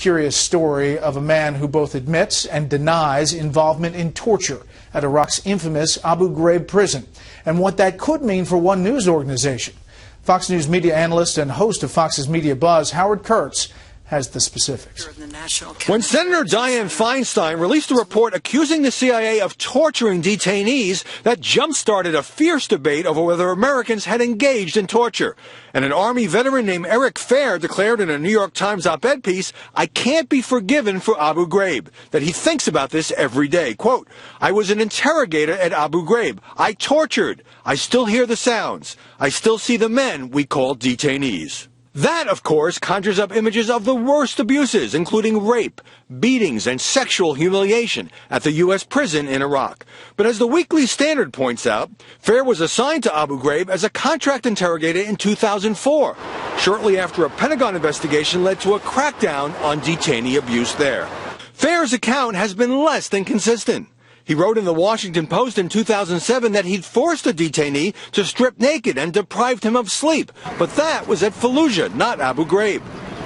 curious story of a man who both admits and denies involvement in torture at Iraq's infamous Abu Ghraib prison, and what that could mean for one news organization. Fox News media analyst and host of Fox's Media Buzz, Howard Kurtz, has the specifics. When Senator Dianne Feinstein released a report accusing the CIA of torturing detainees, that jump-started a fierce debate over whether Americans had engaged in torture. And an Army veteran named Eric Fair declared in a New York Times op-ed piece, "I can't be forgiven for Abu Ghraib," that he thinks about this every day. Quote, "I was an interrogator at Abu Ghraib. I tortured. I still hear the sounds. I still see the men we call detainees." That, of course, conjures up images of the worst abuses, including rape, beatings, and sexual humiliation at the U.S. prison in Iraq. But as the Weekly Standard points out, Fair was assigned to Abu Ghraib as a contract interrogator in 2004, shortly after a Pentagon investigation led to a crackdown on detainee abuse there. Fair's account has been less than consistent. He wrote in the Washington Post in 2007 that he'd forced a detainee to strip naked and deprived him of sleep. But that was at Fallujah, not Abu Ghraib.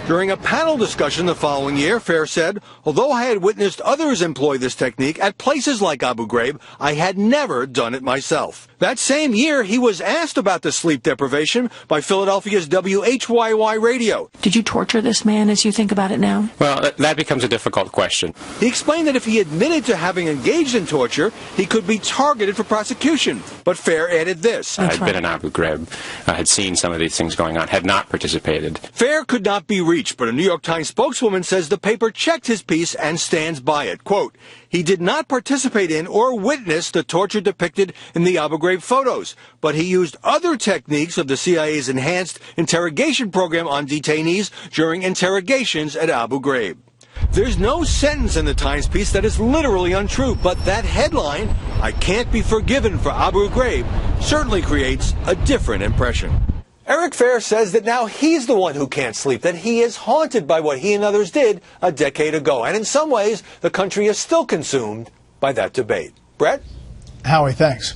During a panel discussion the following year, Fair said, "Although I had witnessed others employ this technique at places like Abu Ghraib, I had never done it myself." That same year, he was asked about the sleep deprivation by Philadelphia's WHYY radio. Did you torture this man as you think about it now? Well, that becomes a difficult question. He explained that if he admitted to having engaged in torture, he could be targeted for prosecution. But Fair added this. I'd been in Abu Ghraib. I had seen some of these things going on, had not participated. Fair could not be reached, but a New York Times spokeswoman says the paper checked his piece and stands by it. Quote, "He did not participate in or witness the torture depicted in the Abu Ghraib photos, but he used other techniques of the CIA's enhanced interrogation program on detainees during interrogations at Abu Ghraib." There's no sentence in the Times piece that is literally untrue, but that headline, "I can't be forgiven for Abu Ghraib," certainly creates a different impression. Eric Fair says that now he's the one who can't sleep, that he is haunted by what he and others did a decade ago. And in some ways, the country is still consumed by that debate. Brett? Howie, thanks.